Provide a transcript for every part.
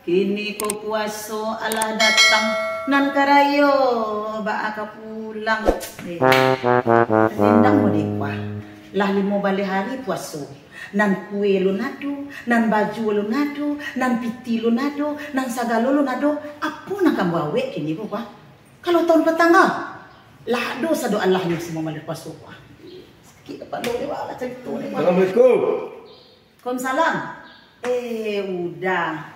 Kini ko puaso alah datang nan karayo ba ka pulang. Rindang mo di kwa. Lah 5 balik hari puaso. Nan kue lunado, nan baju lunado, nan piti lunado, nan sagalo lunado. Apa nak kamu awet kini ko kwa? Kalau tahun petang lah dosa do Allah ni semua balik puaso kwa. Sakit kepala ni wala cerita ni. Assalamualaikum. Waalaikumsalam. Udah.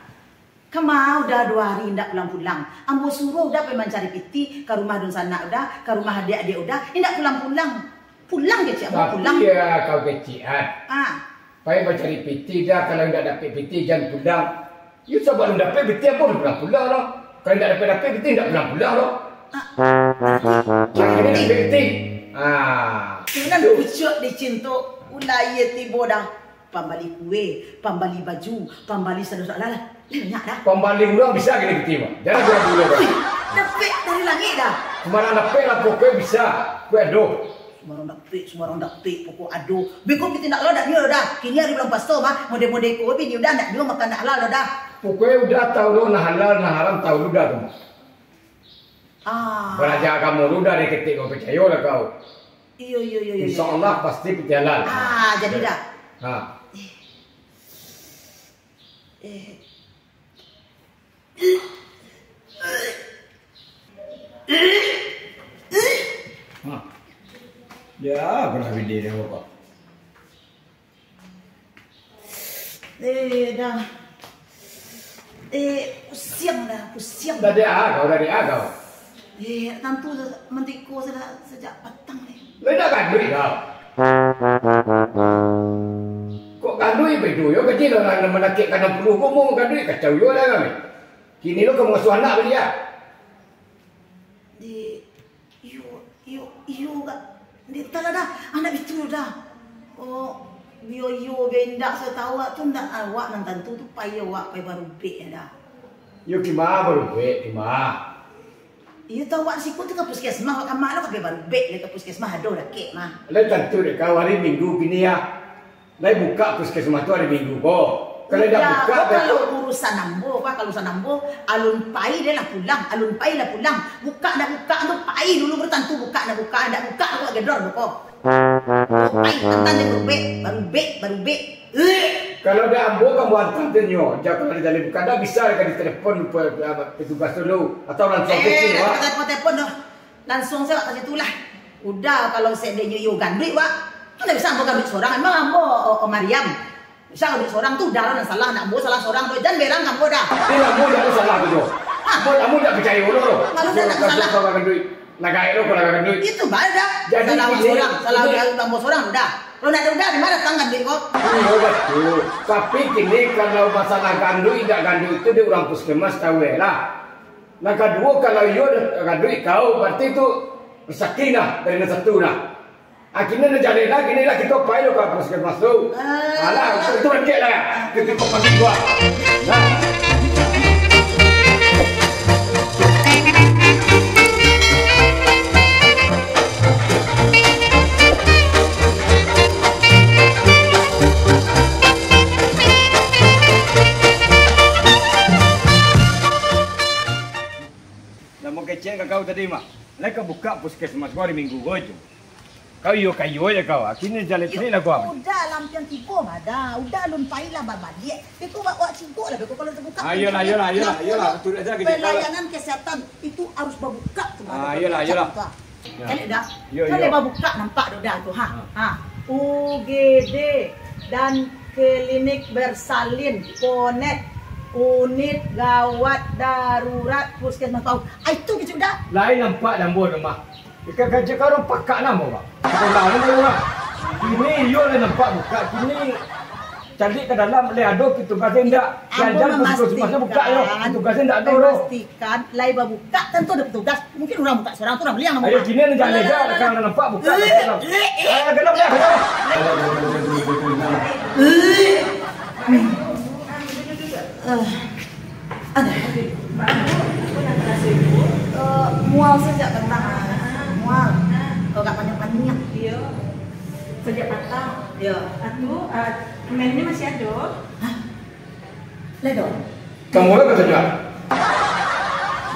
Kemau udah 2 hari ndak pulang-pulang. Ambo suruh udah pergi mencari piti ke rumah dun sana udah, ke rumah adik-adik udah, ndak pulang-pulang. Pulang ke cik ambo pulang. Iya kau kecian. Pergi mencari piti dah, kalau ndak dapat piti jangan pulang. You coba ndak dapat piti apa pulang-pulang lah. Kalau ndak dapat piti ndak pulang-pulang lah. Jangan dapat piti. Jangan pucuk dicintuk ulaya tibo dah. Pambali kue, pambali baju, pambali sadar-sadar lah. Banyak dah. Pembalik ulang bisa gini piti mah. Jangan biar dulu dah. Dapat dari langit dah. Sembarang dapat lah pokoknya bisa. Kue aduh. Sembarang dapat pokok aduh. Beko kita nak dah dia dah. Kini hari bulan pasto mah mode-mode kue bini udah nak dia makan nak halal dah. Pokoknya udah tahu lu nah halal nah haram tahu lu dah tu. Belajar kamu lu dari ketik kau percaya lah kau. Iya. Insyaallah pasti berjalan. Jadi dah. Ya, pernah video dia apa? Dah. Pusing. Dah dia kau. Tentu mentiko sejak petang ni. Beda kan duit kau. Kok kandui bedo yo kecil orang menakik kana 60 kau mau kandui kacau yo dah kami. Kini lo kamu ngasuh anak dia. Yo kat di dah anak itu dah. Yo bendak saya tahu tu ndak awak nan tentu tu pai awak pai baru bek dah. Yo gimana baru bek gimana? Iyo tahu awak siku tu ke puskesmas awak kamar lo ke baru bek ke puskesmas ada dah kek mah. Lai tentu dek kau hari Minggu gini ya. Lai buka puskesmas tu hari Minggu kau. Kalau dah buka kalau urusan nambo, kalau urusan nambo, alun pai dia lah pulang, Buka tu pai dulu bertentu buka nak buka aku gedor kok. Pai tantan dia baru bek. Kalau dah ambo kamu hantar dia nyo, jangan kalau dah buka dah bisa kan di telefon petugas dulu atau langsung ke telepon dah. Langsung saya kat situ lah. Udah kalau saya dia yo gandrik wak. Tu dah bisa ambo gandrik seorang memang ambo Mariam. Bisa ambil seorang tu darah dan salah nak buat salah seorang tu jangan berang kamu dah. Dia kamu jangan salah tu. Kamu tak percaya lo. Kalau tak salah kau akan duit. Nagai lo kalau akan duit. Itu baik dah. Salah tambah seorang dah. Lo nak udah di mana tangan dia kok? Oh betul. Tapi kini kalau masalah gandui tidak gandui itu dia orang puskesmas tahu lah. Nah kedua kalau yo gandui kau berarti itu rezeki lah dari satu lah. Akhirnya dah jalan lah, kini lah kita pai lo ke puskesmas tu. Alah, itu rakyat lah. Kita kau panggil gua. Nah. Nama kecil kau tadi mak. Mereka buka puskesmas gua hari Minggu gua je. Kau kayu aja kau. Akhirnya jalan sini lah kau. Udah lampion tipu mah dah. Udah lun pai lah balik. Itu wak cingkuk lah kalau terbuka. Ayolah. Betul aja kita. Pelayanan kesehatan itu harus berbuka tu. Ayolah. Kan dah. Kan berbuka nampak dah tu UGD dan klinik bersalin Ponet unit gawat darurat puskesmas tahu. Itu gitu dah. Lain nampak lambo rumah. Ikan kerja kau pakak nama pak. Sekolah ni orang. Kini yo le nampak buka. Kini cari ke dalam le ada petugas ndak. Jangan puskesmas buka yo. Petugas ndak ada. Pastikan lai buka tentu ada petugas. Mungkin orang buka seorang tu orang beli yang nama. Ayo kini jangan lega kalau nampak buka. Ayo gelap ya. Mual sejak petang. Mual. Kalau tak panjang-panjang. Iya. Sejak petang. Ya. Atuh, mainnya masih ada. Ledo. Kamu apa saja?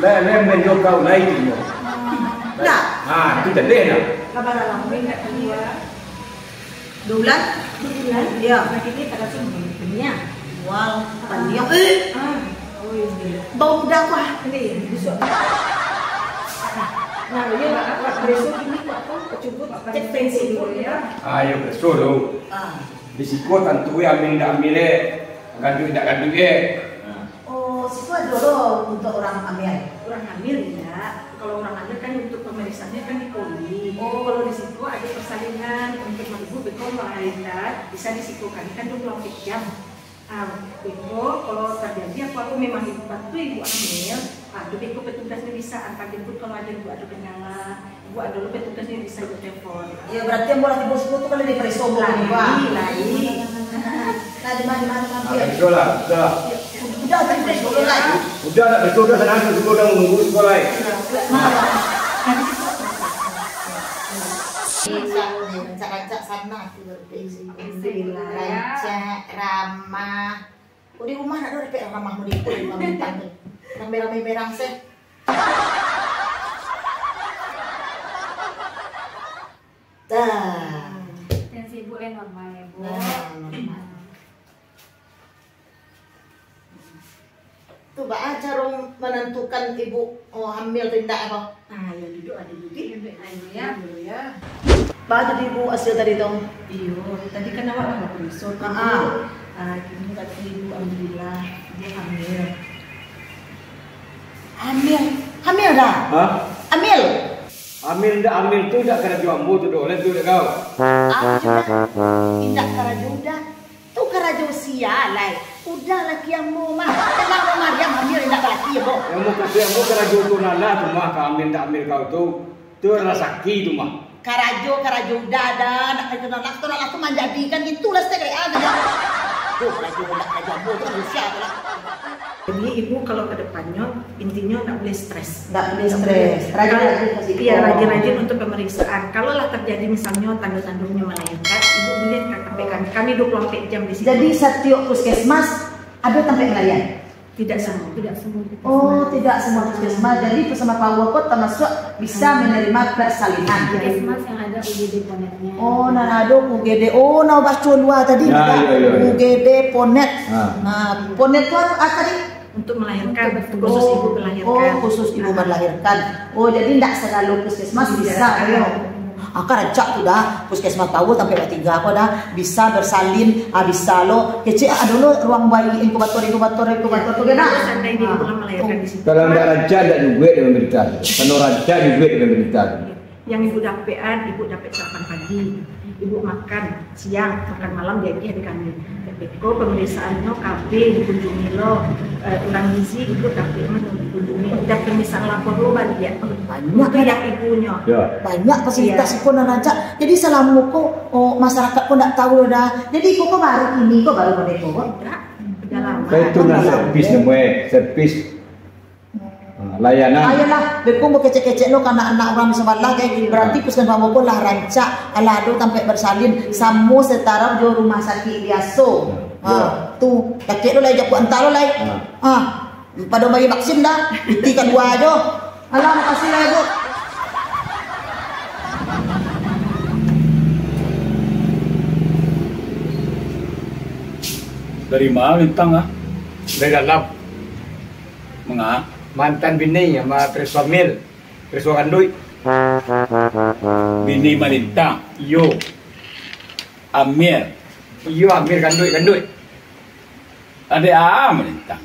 Lem menjauh kau naik ini. Enggak. Ah, itu jadi nak. Kabar alam enggak kedua. 2 bulan? 2 bulan. Iya. Lagi ini pada semuanya. Wow, panjang. Oh iya. Bau udah apa? Ini besok. Nah, dia besok ini kok kecubut cek tensi dulu ya. Ayo bersuru. Risiko tentu ambil tak ambil gandu tak gandu Oh, situ ada dulu untuk orang hamil. Orang hamil ya. Kalau orang hamil kan untuk pemeriksaannya kan di poli. Oh, kalau di situ ada persalinan untuk ibu betul melahirkan bisa disikukan kan 24 jam. Itu kalau terjadi aku memang dibantu ibu hamil. Itu petugasnya bisa antar jemput kalau ada ibu ada kendala. Ibu ada dulu petugasnya bisa ibu telepon. Ya berarti yang boleh dibos itu kalau di perisom Lain. Nah, di mana Sudah. Udah tadi dulu lagi. Udah nak betul dah senang sudah menunggu sekolah. Rancak sana rancak ramah. Di rumah nak ada pek ramah mau di rumah bintang tu. Rame-rame merang seh. Dah. Tensi ibu normal ya, Bu. Normal. Tu bah cara menentukan ibu hamil tidak apa? Ya duduk ada duduk ya. Bah tadi ibu hasil tadi tu. Iyo, tadi kan awak nggak perisot. Kini kata ibu alhamdulillah dia hamil. Hamil dah? Hah? Hamil? Ambil tu tak kena jual ambu tu dah tu dah kau. Tidak karajuda. Tu karajo sialai. Udah laki yang mau mah. Tenang mau Maryam hamil tidak laki ya, Bu. Yang mau kerja mau kena jual tu nala tu mah kau ambil kau tu rasa sakit tu mah. Karajuda dah nak kerja nak tu menjadikan itulah setiap ada. Tu karajuda ambu tu manusia lah. Jadi ibu kalau ke depannya intinya nggak boleh stres. Nggak boleh stres. Rajin-rajin kasih. Iya, rajin-rajin untuk pemeriksaan. Kalau lah terjadi misalnya tanda-tandanya melahirkan, ibu boleh sampai kami 24 jam di sini. Jadi setiap puskesmas ada sampai melayan. Tidak semua. Oh, tidak semua puskesmas. Jadi Puskesmas Pawoko termasuk bisa menerima persalinan. Puskesmas yang ada UGD ponetnya. Oh, ada UGD. Oh, baca luar tadi. UGD ponet. Nah, ponet itu apa tadi? Untuk melahirkan, khusus ibu melahirkan. Oh, khusus ibu melahirkan. Oh, jadi tidak selalu puskesmas bisa. Rancak tu dah puskesmas tahu sampai 3 apa dah bisa bersalin, bisa lo kecil dulu ruang bayi inkubator tu kena. Sampai dia pulang melahirkan di situ. Kalau tidak rancak tidak juga memberikan. Kalau rancak juga memberikan. Yang ibu dapat sarapan pagi, ibu makan siang, makan malam dia di kami. Beko pemeriksaannya KB dikunjungi lo, orang gizi ibu dapat dikunjungi. Dan pemisah lapor lo balik ya. Banyak yang ibunya. Banyak fasilitas pun rancak. Jadi selama masyarakat pun tak tahu dah. Jadi kok baru ini kok baru pada kok. Udah lama. Itu nak servis servis. Layanan. Ayolah, beko mau kecek-kecek lo karena anak orang sebelah kayak berarti puskesmas pun lah rancak, alado sampai bersalin, samu setara jo rumah sakit biasa. Tu kecek lo lagi japu entar lo lagi. Pada bayi vaksin dah, itu kedua aja. Alah, makasih lah ibu. Dari mana bintang ah? Dari dalam. Mengapa? Mantan bini sama Preswamil, Preswakandui. Bini Malintang. Iyo. Amir. Iyo Amir kandui. Ada Malintang.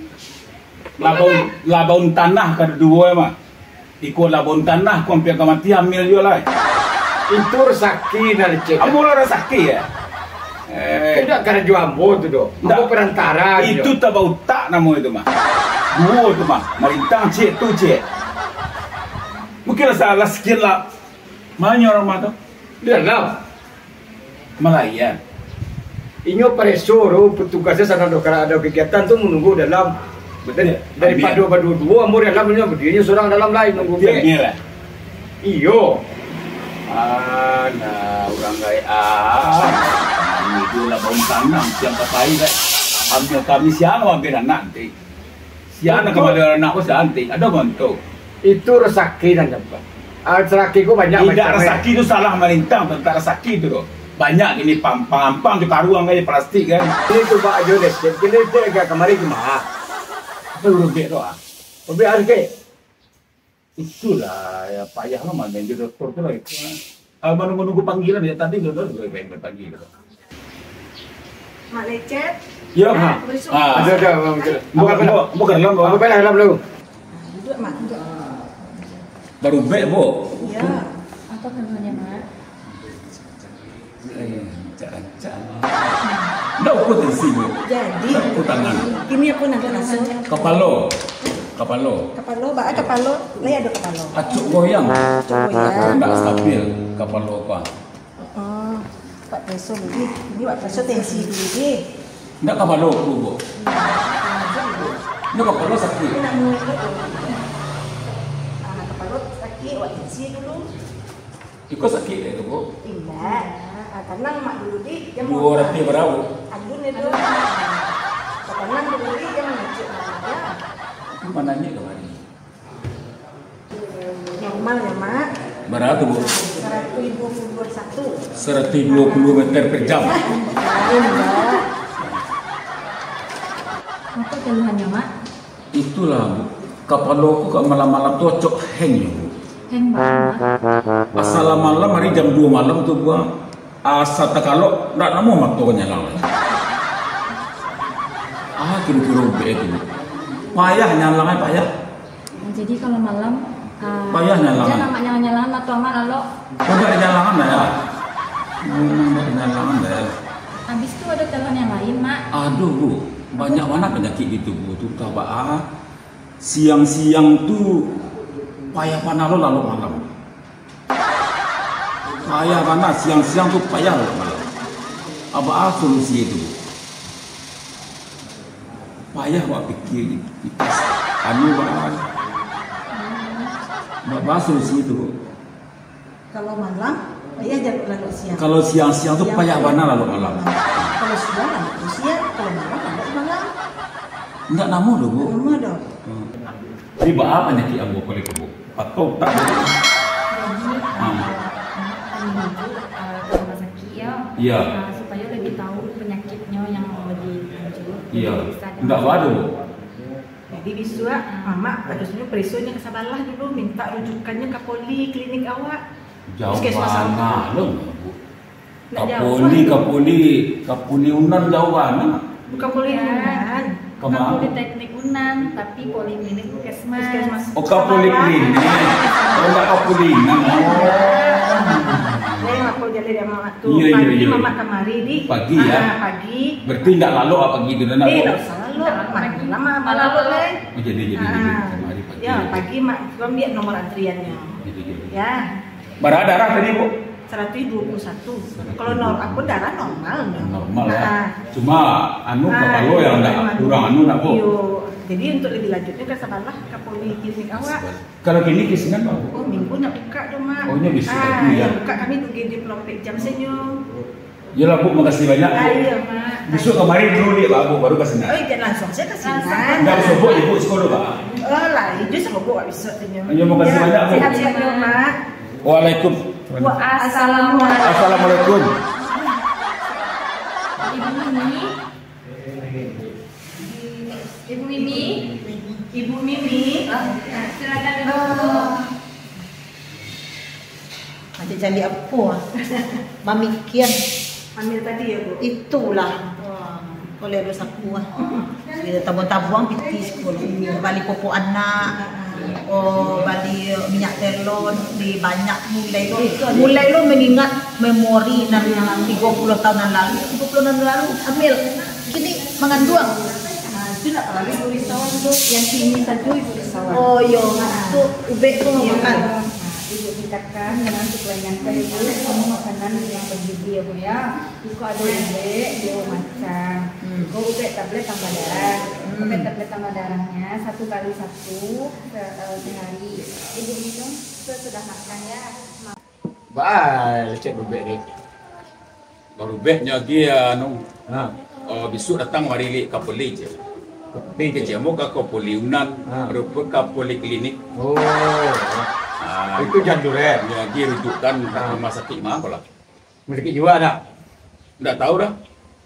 Labaun tanah kedua mah. Ikut labaun tanah kompiak mati Amir juga lah. Itu rezeki nak cek. Ambo lah rezeki ya. Tidak karena jual ambo tu doh. Ambo perantara. Itu tak bau tak nama itu mah. Dua tu mah. Malintang cek tu cek. Mungkin salah sekian lah. Mana orang mah tu? Dalam. Melayan. Inyo paresoro petugasnya sana do kalau ada kegiatan tu menunggu dalam. Betul. Daripada dua ambo dalam punya berdirinya seorang dalam lain nunggu. Dia lah. Iyo. Nah, orang gaya itu lah bau tanah siang pakai lah. Ambil kami siang ambil anak nanti. Si anak kembali anak ko si antik, ada bentuk. Itu rezeki dan cepat. Rezekiku banyak Tidak macam. rezeki itu salah melintang tentang rezeki itu loh. Banyak ini pampang juga karuang kayak plastik kan. Ini tu Pak Ajo deh. Kini dia agak kemari kemana? Apa urubek tu ah? Lebih harga. Itulah ya payah lah mana jadi dokter tu lah itu. Menunggu panggilan ya tadi gue pengen panggil. Mak lecet. Ya, Ada. bukan lah, Aku bela dalam dulu. Duduk mak, duduk. baru bek bu. Ya. Apa keluhannya mak? Jangan. Nggak ukut di sini. Jadi. Ukut tangan. Ini aku nak langsung. Kepala. Kepala, bak kepala. Leh ada kepala. Acuk goyang. Ya. Nggak stabil kepala apa. Oh, Pak Preso lagi. Ini Pak Preso tensi lagi. Nggak kepala aku bu. Nggak kepala sakit. Ini nak mulai dulu. Kepala sakit, Pak tensi dulu. Ikut sakit itu bu. Tidak. Tenang mak dulu di. Dua rati berapa? Adun itu. Tenang dulu di. Dia mengecek namanya. Mana nya kemarin? Normal ya mak. Berapa bu? 121. 120 meter per jam. Enggak. Apa keluhannya mak? Itulah bu. Kepalaku kok malam-malam cocok hang ya bu. Heng banget. Asal malam hari jam 2 malam tuh gua asa kalau nggak nemu matonya nyala. Kira-kira begitu bu. Payah nyalangnya payah. Jadi kalau malam Payah nyalangan. Dia namanya nyalangan atau apa lalu Enggak ada nyalangan dah ya. Enggak ada nyalangan dah ya. habis itu ada keluhan yang lain mak. Aduh bu, banyak mana penyakit gitu bu. Tuh tahu siang-siang tuh payah panas lo lalu malam. Payah panas siang-siang tuh payah lalu malam. Apa solusi itu? Payah wak pikir Bapak solusi itu bu. Kalau malam, ayah jangan lalu siang. Kalau siang-siang tuh payah panas lalu malam. Kalau siang lalu siang, kalau malam lalu malam. Enggak namu loh bu. Rumah dong. Ini apa penyakit abu boleh ke bu? Atau tak? Jadi ke rumah sakit ya. Iya. Supaya lebih tahu penyakitnya yang lagi muncul. Iya. Bisa ada- Enggak ada bu. Jadi bisa, mama harusnya perisonya ke Sabalah dulu, minta rujukannya ke poli klinik awak. Jauh Puskesmas mana lo? Nggak jauh. Kapuli Unan jauh mana? Bukan poli Yunan. Bukan Politeknik Unan, tapi Poliklinik Puskesmas. Puskesmas. Oh kapuli klinik. Oh enggak kapuli Unan. Saya aku jadi dia mama tuh. Iya, iya, Pagi iya. mama kemari di. Pagi ya? Pagi. Berarti enggak lalu apa gitu dan Nggak usah lalu. Lama lalu leh. Jadi kemari pagi. Ya pagi mak, kamu lihat nomor antriannya. Jadi. Ya. Darah tadi bu. 121. Kalau aku darah normal. Normal ya. Nah, Cuma kepala yang enggak kurang enggak bu. Iyo. Jadi untuk lebih lanjutnya ke Sabalah ke poliklinik awak. Kalau gini kisingan pak bu. Oh minggu nak buka dong mak. Oh, ini bisa lagi ya. Buka kami tuh di Pelompek jam senyum. Ya lah bu, makasih banyak bu. Iya mak. Besok kemarin dulu nih pak bu, baru kesini. Oh jangan langsung saya kesinan. Enggak usah bu, ibu sekolah pak. Oh lah, itu sama bu gak bisa senyum. Iya, makasih banyak, Bu. Sehat-sehat ya mak. Waalaikumsalam. Assalamualaikum. Assalamualaikum. Ibu Mimi. Ibu Mimi. Silakan duduk. Macam jadi apa? Mami kian Ambil tadi ya bu. itulah. Oleh ada sapu Dia tabung-tabung piti sekolah. Bali popo anak. Oh, bali minyak telon di banyak mulai lo mengingat memori nan 30 tahun yang lalu 30 tahun yang lalu ambil kini mengandung Itu nak lagi bu risauan tu. Yang sini saja ibu risauan. oh yo tu ubek tu makan Ibu tingkatkan dengan suplemen ke ibu semua makanan yang bergizi ya bu ya. Ibu ada ubek dia macam. Ibu ubek tablet tambah darah. Ubek tablet tambah darahnya 1 kali 1 sehari. Ibu minum sesudah makan ya. Bye, cek bebek ni. Baru bebeknya dia besok datang mari li kapeli je. Ke jamu ke poliunan, rumput ke poliklinik. Oh. Itu jandur ya. Jadi rujukan ke rumah sakit mah kalau. Memiliki jiwa ada? Enggak tahu dah.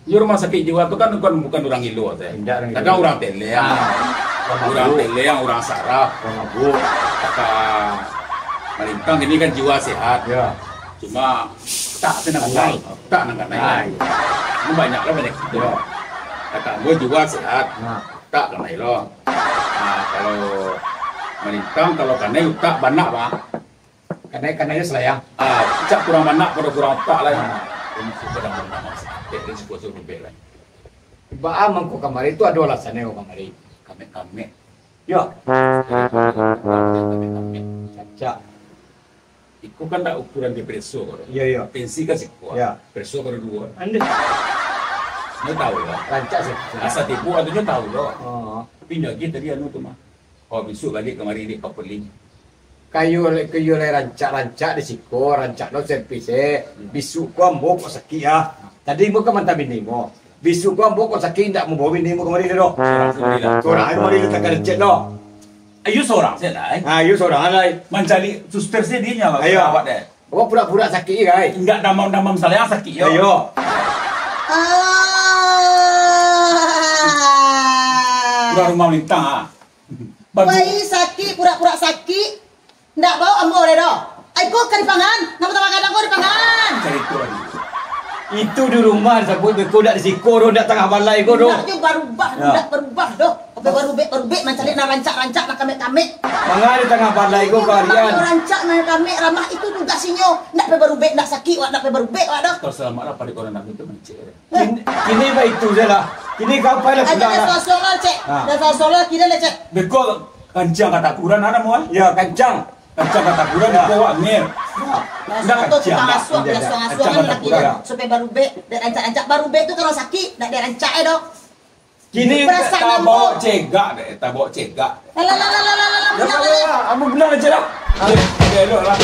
Di rumah sakit jiwa itu kan bukan orang Indo teh. Tapi orang tele yang orang tele yang orang saraf, Orang mabuk. kata Malintang ini kan jiwa sehat. Ya. Cuma tak tenang naik, tak naik. Ini banyak lah banyak gitu. Kata gue jiwa sehat, Nah. tak naik loh. Nah kalau Malintang kalau kanai tak banyak pak. Karena selayang. Cak kurang banyak pada kurang tak lah. Ini sudah banyak masalah. Ini sebuah berbeda. Ba mangko kamari itu ada alasannya kok kamari. Kami. Ya. Caca. Iku kan tak ukuran di preso kan. Iya. Pensi kan sih kuat. Ya. Preso kan dua. Anda Nyo tahu lah. rancak sih. Asa tipu atau nyo tahu loh. Oh. Pindah gitu tadi anu tuh mah. Oh besok balik kemari di kapeling. Kayu le rancak di siko, rancak no servis bisu ko ambo ko sakit ya. Tadi mo ka manta binimo. Bisu ko ambo ko sakit ndak mo bawa binimo kemari do. Kurang ayo mari kita kerja do. Ayo seorang saya dah. Ayo seorang alai. Mencari suster saya dia nyawa. Ayo. Awak deh. Awak pura-pura sakit guys. Enggak damam-damam saya sakit yo. Ayo. Rumah Malintang. Wai sakit, pura-pura sakit. Ndak bau ambo deh do. Aiko kan dipangan, nama tawa kadang kau dipangan. Cari itu lagi. Itu di rumah sebut beko dak di siko do dak tengah balai ko do. Ndak je berubah, ndak berubah do. Apa berubah mencari na rancak-rancak nak kami. Mangga di tengah balai ko kalian. Rancak na kami ramah itu juga sinyo. Ndak pe berubah, ndak sakit wak, ndak pe berubah wak do. Kalau selama apa di koran aku itu mencari. Kini ba itu je lah. Kini kau pai lah Ada pulang. soal cek. Ada soal kira le cek. Beko kancang kata kuran ada mual. Ya kancang. Kancang kata kuran beko wak ngir. Nah, itu tukang asuh, dia asuh-asuhan lagi ya. supaya berubah, dan rancak-rancak berubah itu kalau sakit, ndak dia rancak do. Kini Tak bawa cegak deh, tak bawa cegak. Lah. Amu benar aja lah. Elok lah.